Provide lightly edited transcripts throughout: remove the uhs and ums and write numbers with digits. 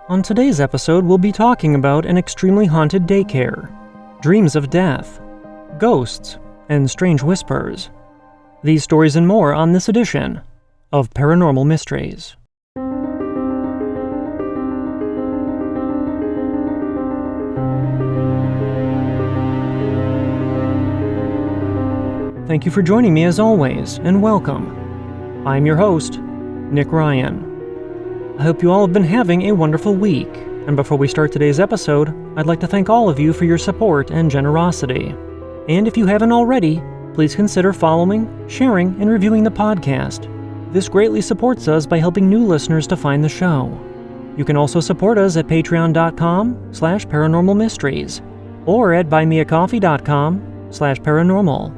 On today's episode, we'll be talking about an extremely haunted daycare, dreams of death, ghosts, and strange whispers. These stories and more on this edition of Paranormal Mysteries. Thank you for joining me as always, and welcome. I'm your host, Nick Ryan. I hope you all have been having a wonderful week, and before we start today's episode, I'd like to thank all of you for your support and generosity. And if you haven't already, please consider following, sharing, and reviewing the podcast. This greatly supports us by helping new listeners to find the show. You can also support us at patreon.com/paranormalmysteries or at buymeacoffee.com/paranormal.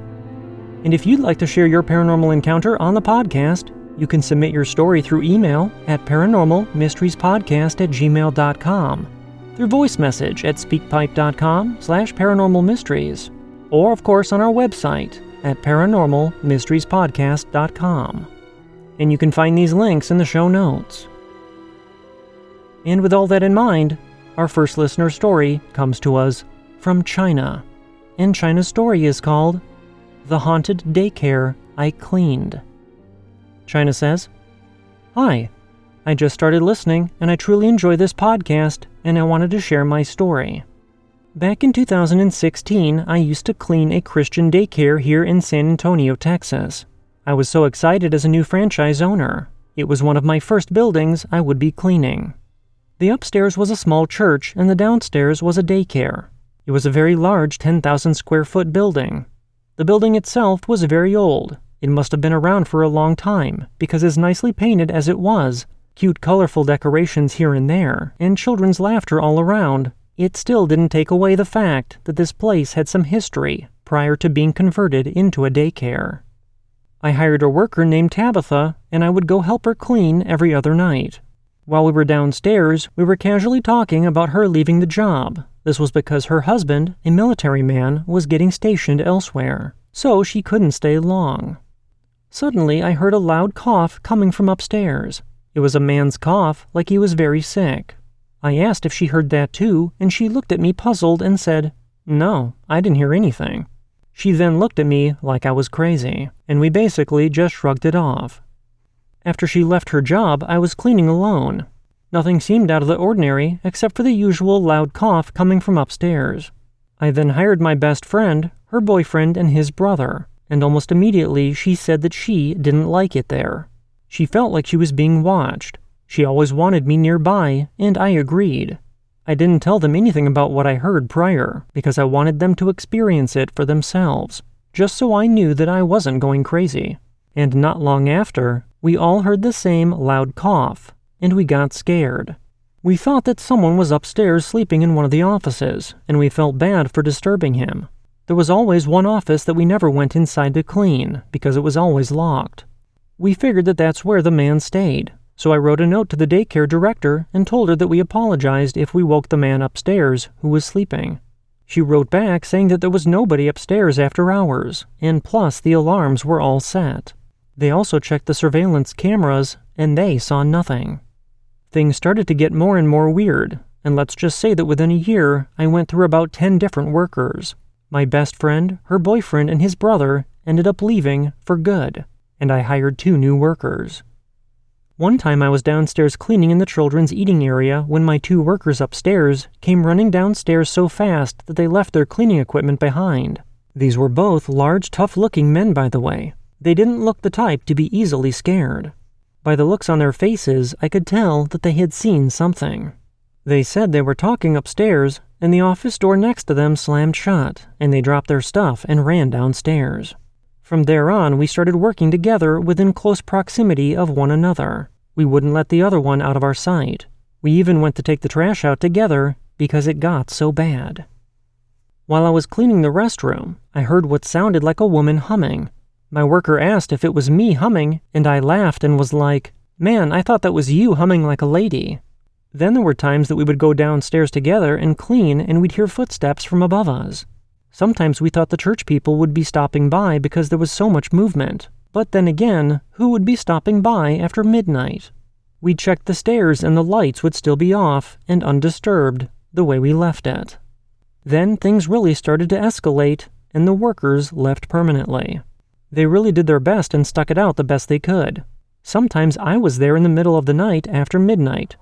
And if you'd like to share your paranormal encounter on the podcast, you can submit your story through email at paranormalmysteriespodcast@gmail.com, through voice message at speakpipe.com/paranormalmysteries, or of course on our website at paranormalmysteriespodcast.com. And you can find these links in the show notes. And with all that in mind, our first listener story comes to us from China. And China's story is called The Haunted Daycare I Cleaned. China says, "Hi, I just started listening and I truly enjoy this podcast and I wanted to share my story. Back in 2016, I used to clean a Christian daycare here in San Antonio, Texas. I was so excited as a new franchise owner. It was one of my first buildings I would be cleaning. The upstairs was a small church and the downstairs was a daycare. It was a very large 10,000 square foot building. The building itself was very old. It must have been around for a long time, because as nicely painted as it was, cute colorful decorations here and there, and children's laughter all around, it still didn't take away the fact that this place had some history prior to being converted into a daycare. I hired a worker named Tabitha, and I would go help her clean every other night. While we were downstairs, we were casually talking about her leaving the job. This was because her husband, a military man, was getting stationed elsewhere, so she couldn't stay long. Suddenly, I heard a loud cough coming from upstairs. It was a man's cough, like he was very sick. I asked if she heard that too, and she looked at me puzzled and said, "No, I didn't hear anything." She then looked at me like I was crazy, and we basically just shrugged it off. After she left her job, I was cleaning alone. Nothing seemed out of the ordinary except for the usual loud cough coming from upstairs. I then hired my best friend, her boyfriend, and his brother, and almost immediately she said that she didn't like it there. She felt like she was being watched. She always wanted me nearby, and I agreed. I didn't tell them anything about what I heard prior, because I wanted them to experience it for themselves, just so I knew that I wasn't going crazy. And not long after, we all heard the same loud cough, and we got scared. We thought that someone was upstairs sleeping in one of the offices, and we felt bad for disturbing him. There was always one office that we never went inside to clean, because it was always locked. We figured that that's where the man stayed, so I wrote a note to the daycare director and told her that we apologized if we woke the man upstairs who was sleeping. She wrote back saying that there was nobody upstairs after hours, and plus the alarms were all set. They also checked the surveillance cameras, and they saw nothing. Things started to get more and more weird, and let's just say that within a year, I went through about 10 different workers. My best friend, her boyfriend, and his brother ended up leaving for good, and I hired 2 new workers. One time I was downstairs cleaning in the children's eating area when my 2 workers upstairs came running downstairs so fast that they left their cleaning equipment behind. These were both large, tough-looking men, by the way. They didn't look the type to be easily scared. By the looks on their faces, I could tell that they had seen something. They said they were talking upstairs, and the office door next to them slammed shut, and they dropped their stuff and ran downstairs. From there on, we started working together within close proximity of one another. We wouldn't let the other one out of our sight. We even went to take the trash out together because it got so bad. While I was cleaning the restroom, I heard what sounded like a woman humming. My worker asked if it was me humming, and I laughed and was like, "Man, I thought that was you humming like a lady." Then there were times that we would go downstairs together and clean, and we'd hear footsteps from above us. Sometimes we thought the church people would be stopping by because there was so much movement, But then again, who would be stopping by after midnight? We'd check the stairs and the lights would still be off and undisturbed, the way we left it. Then things really started to escalate, and the workers left permanently. They really did their best and stuck it out the best they could. Sometimes I was there in the middle of the night after midnight.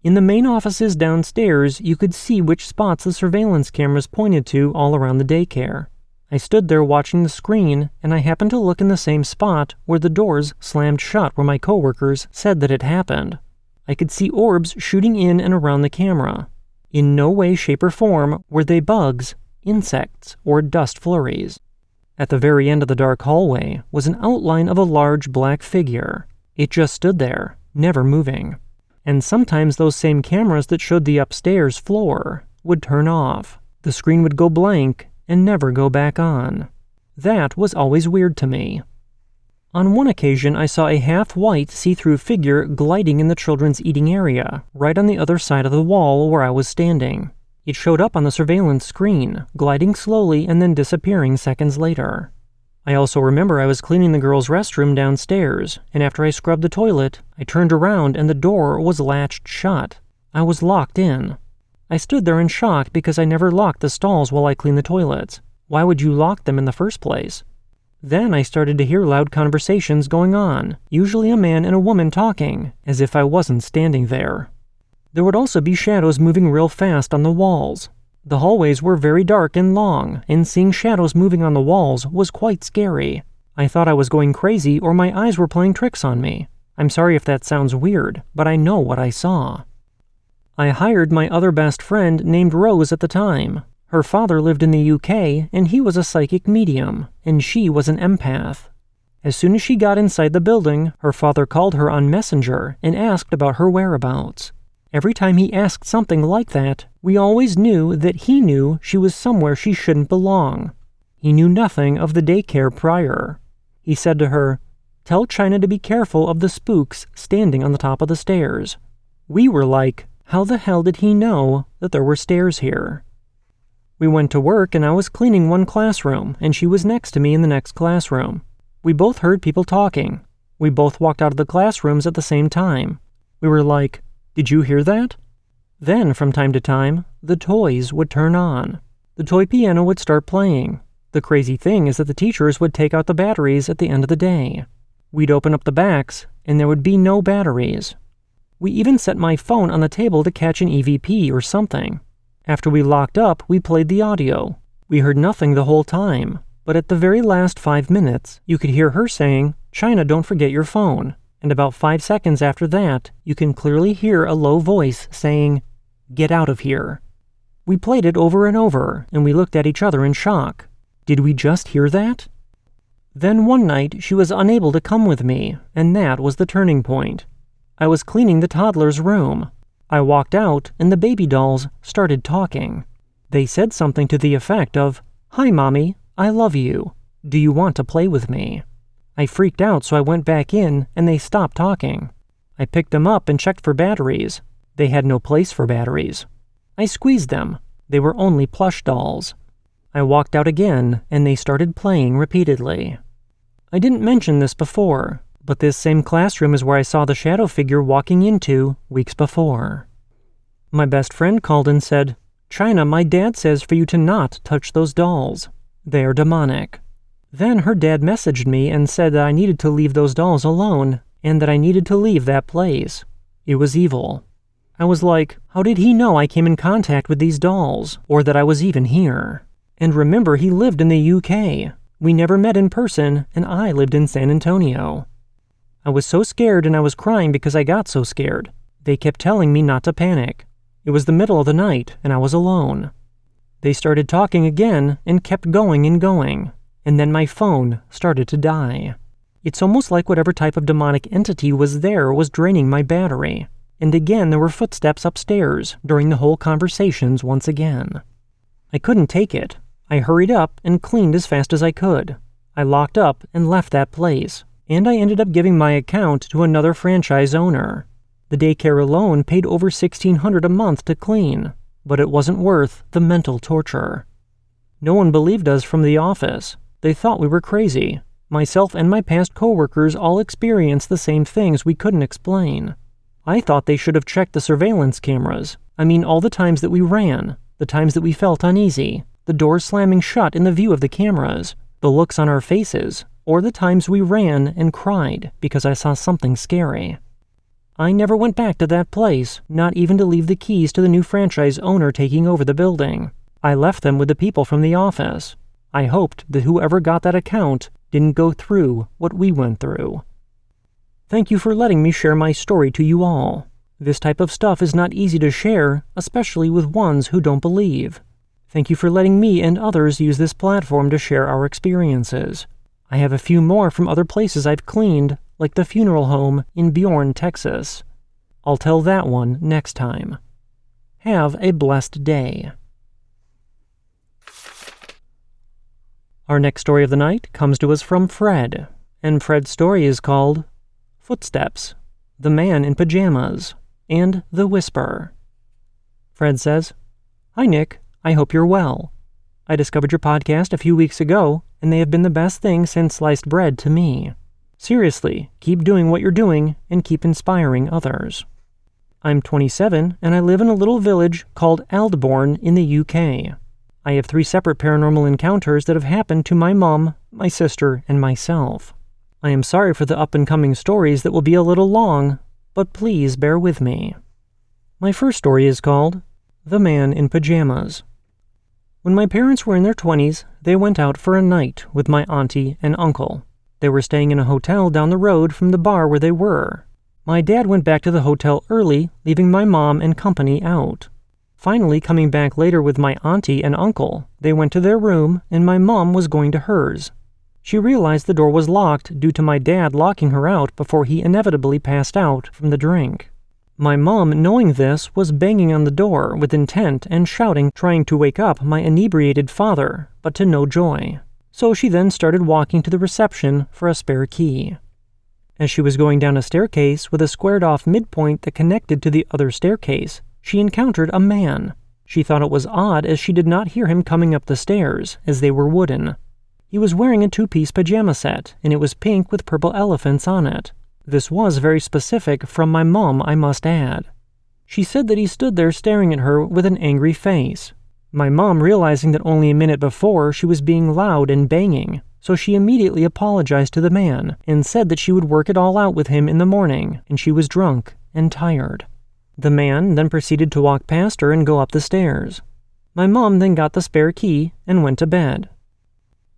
In the main offices downstairs, you could see which spots the surveillance cameras pointed to all around the daycare. I stood there watching the screen, and I happened to look in the same spot where the doors slammed shut where my coworkers said that it happened. I could see orbs shooting in and around the camera. In no way, shape, or form were they bugs, insects, or dust flurries. At the very end of the dark hallway was an outline of a large black figure. It just stood there, never moving. And sometimes those same cameras that showed the upstairs floor would turn off. The screen would go blank and never go back on. That was always weird to me. On one occasion, I saw a half-white see-through figure gliding in the children's eating area, right on the other side of the wall where I was standing. It showed up on the surveillance screen, gliding slowly and then disappearing seconds later. I also remember I was cleaning the girls' restroom downstairs, and after I scrubbed the toilet, I turned around and the door was latched shut. I was locked in. I stood there in shock because I never locked the stalls while I cleaned the toilets. Why would you lock them in the first place? Then I started to hear loud conversations going on, usually a man and a woman talking, as if I wasn't standing there. There would also be shadows moving real fast on the walls. The hallways were very dark and long, and seeing shadows moving on the walls was quite scary. I thought I was going crazy or my eyes were playing tricks on me. I'm sorry if that sounds weird, but I know what I saw. I hired my other best friend named Rose at the time. Her father lived in the UK, and he was a psychic medium, and she was an empath. As soon as she got inside the building, her father called her on Messenger and asked about her whereabouts. Every time he asked something like that, we always knew that he knew she was somewhere she shouldn't belong. He knew nothing of the daycare prior. He said to her, "Tell China to be careful of the spooks standing on the top of the stairs." We were like, how the hell did he know that there were stairs here? We went to work and I was cleaning one classroom and she was next to me in the next classroom. We both heard people talking. We both walked out of the classrooms at the same time. We were like, "Did you hear that?" Then, from time to time, the toys would turn on. The toy piano would start playing. The crazy thing is that the teachers would take out the batteries at the end of the day. We'd open up the backs, and there would be no batteries. We even set my phone on the table to catch an EVP or something. After we locked up, we played the audio. We heard nothing the whole time, but at the very last 5 minutes, you could hear her saying, "China, don't forget your phone." And about 5 seconds after that, you can clearly hear a low voice saying, "Get out of here." We played it over and over, and we looked at each other in shock. Did we just hear that? Then one night, she was unable to come with me, and that was the turning point. I was cleaning the toddler's room. I walked out, and the baby dolls started talking. They said something to the effect of, "Hi, Mommy, I love you. Do you want to play with me?" I freaked out, so I went back in, and they stopped talking. I picked them up and checked for batteries. They had no place for batteries. I squeezed them. They were only plush dolls. I walked out again, and they started playing repeatedly. I didn't mention this before, but this same classroom is where I saw the shadow figure walking into weeks before. My best friend called and said, "China, my dad says for you to not touch those dolls. They are demonic." Then her dad messaged me and said that I needed to leave those dolls alone, and that I needed to leave that place. It was evil. I was like, how did he know I came in contact with these dolls, or that I was even here? And remember, he lived in the UK. We never met in person, and I lived in San Antonio. I was so scared and I was crying because I got so scared. They kept telling me not to panic. It was the middle of the night, and I was alone. They started talking again and kept going and going. And then my phone started to die. It's almost like whatever type of demonic entity was there was draining my battery. And again, there were footsteps upstairs during the whole conversations once again. I couldn't take it. I hurried up and cleaned as fast as I could. I locked up and left that place. And I ended up giving my account to another franchise owner. The daycare alone paid over $1,600 a month to clean, but it wasn't worth the mental torture. No one believed us from the office. They thought we were crazy. Myself and my past coworkers all experienced the same things we couldn't explain. I thought they should have checked the surveillance cameras. I mean, all the times that we ran, the times that we felt uneasy, the doors slamming shut in the view of the cameras, the looks on our faces, or the times we ran and cried because I saw something scary. I never went back to that place, not even to leave the keys to the new franchise owner taking over the building. I left them with the people from the office. I hoped that whoever got that account didn't go through what we went through. Thank you for letting me share my story to you all. This type of stuff is not easy to share, especially with ones who don't believe. Thank you for letting me and others use this platform to share our experiences. I have a few more from other places I've cleaned, like the funeral home in Bjorn, Texas. I'll tell that one next time. Have a blessed day. Our next story of the night comes to us from Fred, and Fred's story is called Footsteps, The Man in Pajamas, and The Whisper. Fred says, "Hi Nick, I hope you're well. I discovered your podcast a few weeks ago, and they have been the best thing since sliced bread to me. Seriously, keep doing what you're doing and keep inspiring others. I'm 27, and I live in a little village called Aldbourne in the UK. I have 3 separate paranormal encounters that have happened to my mom, my sister, and myself. I am sorry for the up-and-coming stories that will be a little long, but please bear with me. My first story is called The Man in Pajamas. When my parents were in their 20s, they went out for a night with my auntie and uncle. They were staying in a hotel down the road from the bar where they were. My dad went back to the hotel early, leaving my mom and company out. Finally, coming back later with my auntie and uncle, they went to their room and my mom was going to hers. She realized the door was locked due to my dad locking her out before he inevitably passed out from the drink. My mom, knowing this, was banging on the door with intent and shouting, trying to wake up my inebriated father, but to no joy. So she then started walking to the reception for a spare key. As she was going down a staircase with a squared-off midpoint that connected to the other staircase, she encountered a man. She thought it was odd as she did not hear him coming up the stairs, as they were wooden. He was wearing a 2-piece pajama set, and it was pink with purple elephants on it. This was very specific from my mom, I must add. She said that he stood there staring at her with an angry face. My mom, realizing that only a minute before she was being loud and banging, so she immediately apologized to the man and said that she would work it all out with him in the morning, and she was drunk and tired. The man then proceeded to walk past her and go up the stairs. My mom then got the spare key and went to bed.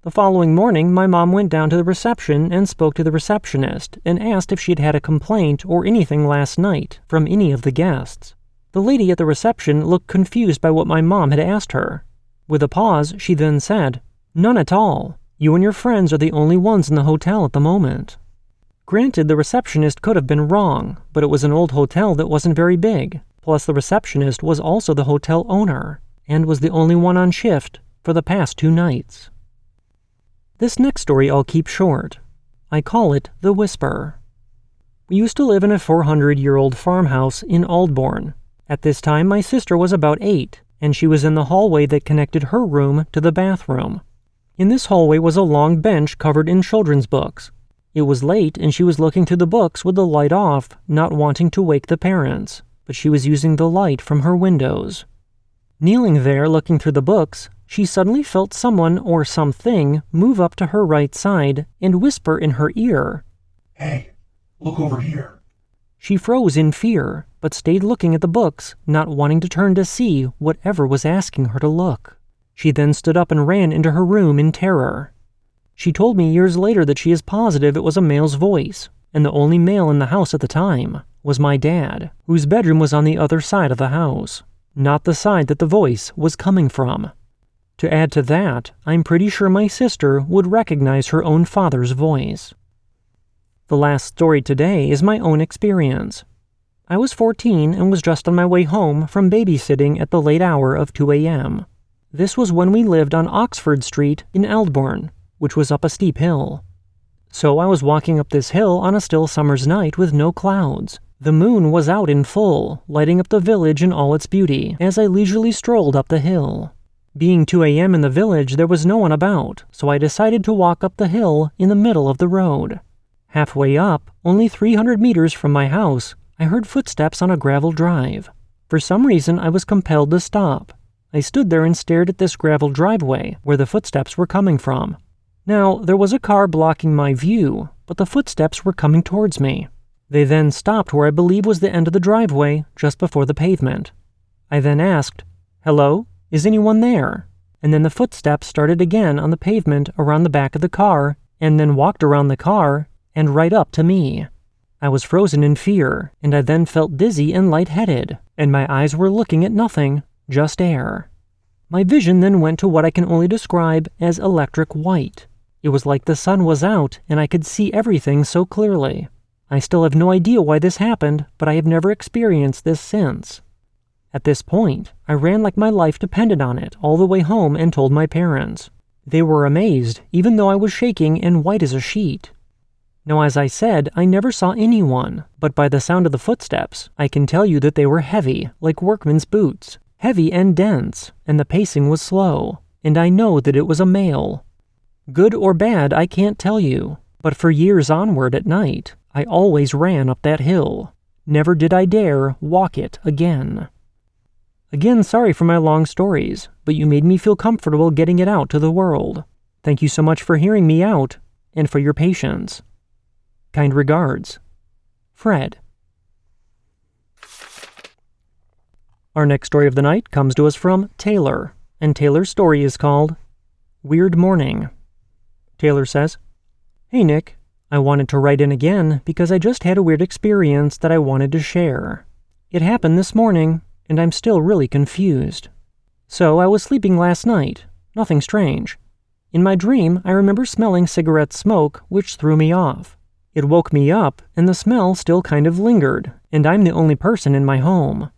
The following morning, my mom went down to the reception and spoke to the receptionist and asked if she had had a complaint or anything last night from any of the guests. The lady at the reception looked confused by what my mom had asked her. With a pause, she then said, "None at all. You and your friends are the only ones in the hotel at the moment." Granted, the receptionist could have been wrong, but it was an old hotel that wasn't very big. Plus, the receptionist was also the hotel owner, and was the only one on shift for the past 2 nights. This next story I'll keep short. I call it The Whisper. We used to live in a 400-year-old farmhouse in Aldbourne. At this time, my sister was about 8, and she was in the hallway that connected her room to the bathroom. In this hallway was a long bench covered in children's books. It was late, and she was looking through the books with the light off, not wanting to wake the parents, but she was using the light from her windows. Kneeling there, looking through the books, she suddenly felt someone or something move up to her right side and whisper in her ear, "Hey, look over here." She froze in fear, but stayed looking at the books, not wanting to turn to see whatever was asking her to look. She then stood up and ran into her room in terror. She told me years later that she is positive it was a male's voice, and the only male in the house at the time was my dad, whose bedroom was on the other side of the house, not the side that the voice was coming from. To add to that, I'm pretty sure my sister would recognize her own father's voice. The last story today is my own experience. I was 14 and was just on my way home from babysitting at the late hour of 2 a.m. This was when we lived on Oxford Street in Aldbourne, which was up a steep hill. So I was walking up this hill on a still summer's night with no clouds. The moon was out in full, lighting up the village in all its beauty as I leisurely strolled up the hill. Being 2 a.m. in the village, there was no one about, so I decided to walk up the hill in the middle of the road. Halfway up, only 300 meters from my house, I heard footsteps on a gravel drive. For some reason, I was compelled to stop. I stood there and stared at this gravel driveway where the footsteps were coming from. Now, there was a car blocking my view, but the footsteps were coming towards me. They then stopped where I believe was the end of the driveway, just before the pavement. I then asked, "Hello? Is anyone there?" And then the footsteps started again on the pavement around the back of the car, and then walked around the car and right up to me. I was frozen in fear, and I then felt dizzy and lightheaded, and my eyes were looking at nothing, just air. My vision then went to what I can only describe as electric white. It was like the sun was out, and I could see everything so clearly. I still have no idea why this happened, but I have never experienced this since. At this point, I ran like my life depended on it all the way home and told my parents. They were amazed, even though I was shaking and white as a sheet. Now, as I said, I never saw anyone, but by the sound of the footsteps, I can tell you that they were heavy, like workmen's boots, heavy and dense, and the pacing was slow, and I know that it was a male. Good or bad, I can't tell you, but for years onward at night, I always ran up that hill. Never did I dare walk it again. Again, sorry for my long stories, but you made me feel comfortable getting it out to the world. Thank you so much for hearing me out, and for your patience. Kind regards, Fred. Our next story of the night comes to us from Taylor, and Taylor's story is called Weird Morning. Taylor says, "Hey Nick, I wanted to write in again because I just had a weird experience that I wanted to share. It happened this morning, and I'm still really confused. So I was sleeping last night, nothing strange. In my dream, I remember smelling cigarette smoke, which threw me off. It woke me up, and the smell still kind of lingered, and I'm the only person in my home.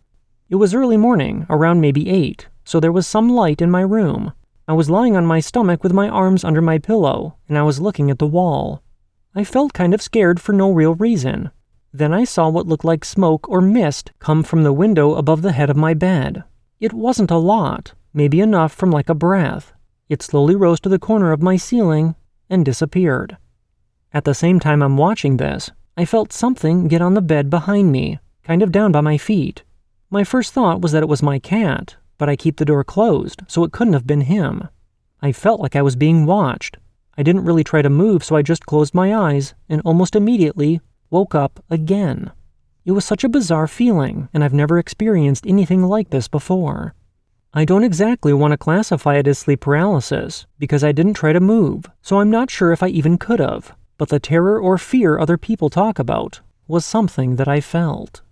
It was early morning, around maybe 8, so there was some light in my room. I was lying on my stomach with my arms under my pillow, and I was looking at the wall. I felt kind of scared for no real reason. Then I saw what looked like smoke or mist come from the window above the head of my bed. It wasn't a lot, maybe enough from like a breath. It slowly rose to the corner of my ceiling and disappeared. At the same time I'm watching this, I felt something get on the bed behind me, kind of down by my feet. My first thought was that it was my cat, but I keep the door closed, so it couldn't have been him. I felt like I was being watched. I didn't really try to move, so I just closed my eyes and almost immediately woke up again. It was such a bizarre feeling, and I've never experienced anything like this before. I don't exactly want to classify it as sleep paralysis, because I didn't try to move, so I'm not sure if I even could have. But the terror or fear other people talk about was something that I felt.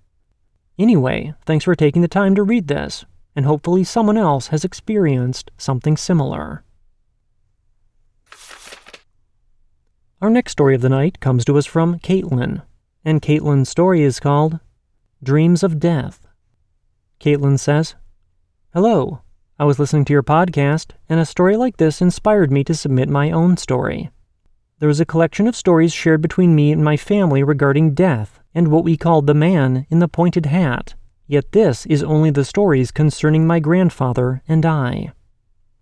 Anyway, thanks for taking the time to read this, and hopefully someone else has experienced something similar. Our next story of the night comes to us from Caitlin, and Caitlin's story is called Dreams of Death. Caitlin says, "Hello, I was listening to your podcast, and a story like this inspired me to submit my own story. There was a collection of stories shared between me and my family regarding death and what we called the man in the pointed hat, yet this is only the stories concerning my grandfather and I.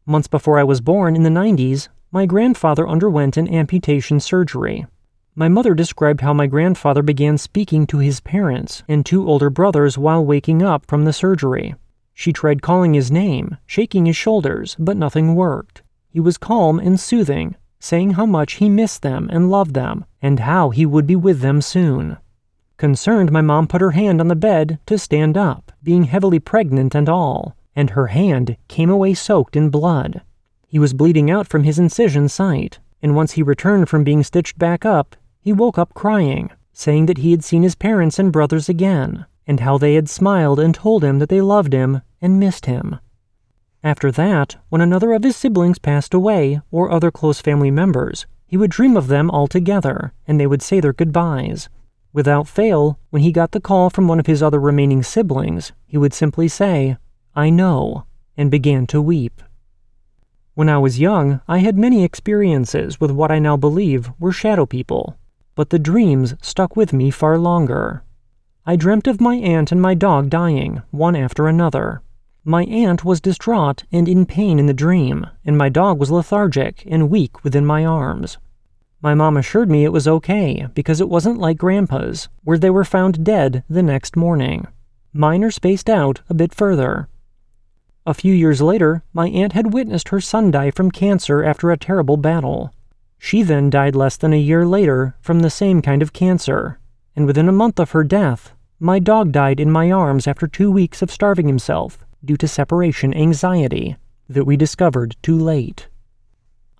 Months before I was born in the 90s, my grandfather underwent an amputation surgery. My mother described how my grandfather began speaking to his parents and 2 older brothers while waking up from the surgery. She tried calling his name, shaking his shoulders, but nothing worked. He was calm and soothing, saying how much he missed them and loved them, and how he would be with them soon. Concerned, my mom put her hand on the bed to stand up, being heavily pregnant and all, and her hand came away soaked in blood. He was bleeding out from his incision site, and once he returned from being stitched back up, he woke up crying, saying that he had seen his parents and brothers again, and how they had smiled and told him that they loved him and missed him. After that, when another of his siblings passed away, or other close family members, he would dream of them all together, and they would say their goodbyes. Without fail, when he got the call from one of his other remaining siblings, he would simply say, 'I know,' and began to weep. When I was young, I had many experiences with what I now believe were shadow people, but the dreams stuck with me far longer. I dreamt of my aunt and my dog dying, one after another. My aunt was distraught and in pain in the dream, and my dog was lethargic and weak within my arms. My mom assured me it was okay because it wasn't like Grandpa's, where they were found dead the next morning. Mine are spaced out a bit further. A few years later, my aunt had witnessed her son die from cancer after a terrible battle. She then died less than a year later from the same kind of cancer, and within a month of her death, my dog died in my arms after 2 weeks of starving himself due to separation anxiety that we discovered too late.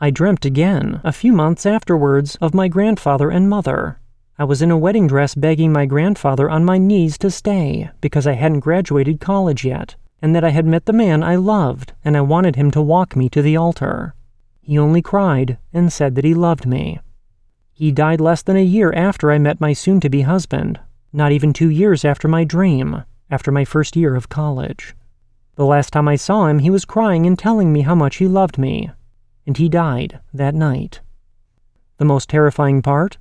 I dreamt again, a few months afterwards, of my grandfather and mother. I was in a wedding dress begging my grandfather on my knees to stay because I hadn't graduated college yet, and that I had met the man I loved and I wanted him to walk me to the altar. He only cried and said that he loved me. He died less than a year after I met my soon-to-be husband, not even 2 years after my dream, after my first year of college. The last time I saw him, he was crying and telling me how much he loved me, and he died that night. The most terrifying part?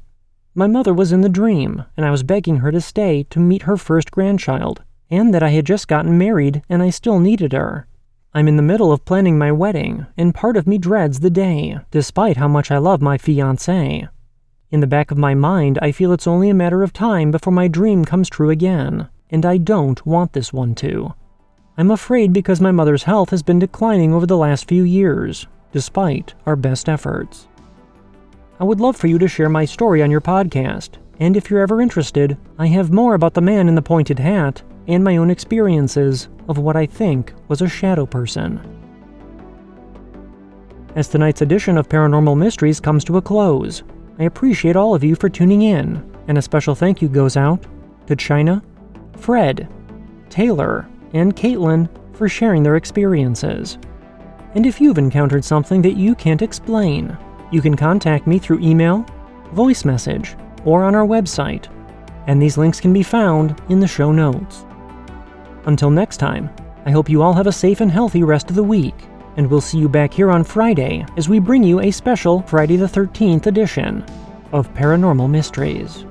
My mother was in the dream, and I was begging her to stay to meet her first grandchild, and that I had just gotten married and I still needed her. I'm in the middle of planning my wedding, and part of me dreads the day, despite how much I love my fiancé. In the back of my mind, I feel it's only a matter of time before my dream comes true again, and I don't want this one to. I'm afraid because my mother's health has been declining over the last few years, despite our best efforts. I would love for you to share my story on your podcast, and if you're ever interested, I have more about the man in the pointed hat and my own experiences of what I think was a shadow person. As tonight's edition of Paranormal Mysteries comes to a close, I appreciate all of you for tuning in, and a special thank you goes out to China, Fred, Taylor, and Caitlin for sharing their experiences. And if you've encountered something that you can't explain, you can contact me through email, voice message, or on our website, and these links can be found in the show notes. Until next time, I hope you all have a safe and healthy rest of the week, and we'll see you back here on Friday as we bring you a special Friday the 13th edition of Paranormal Mysteries.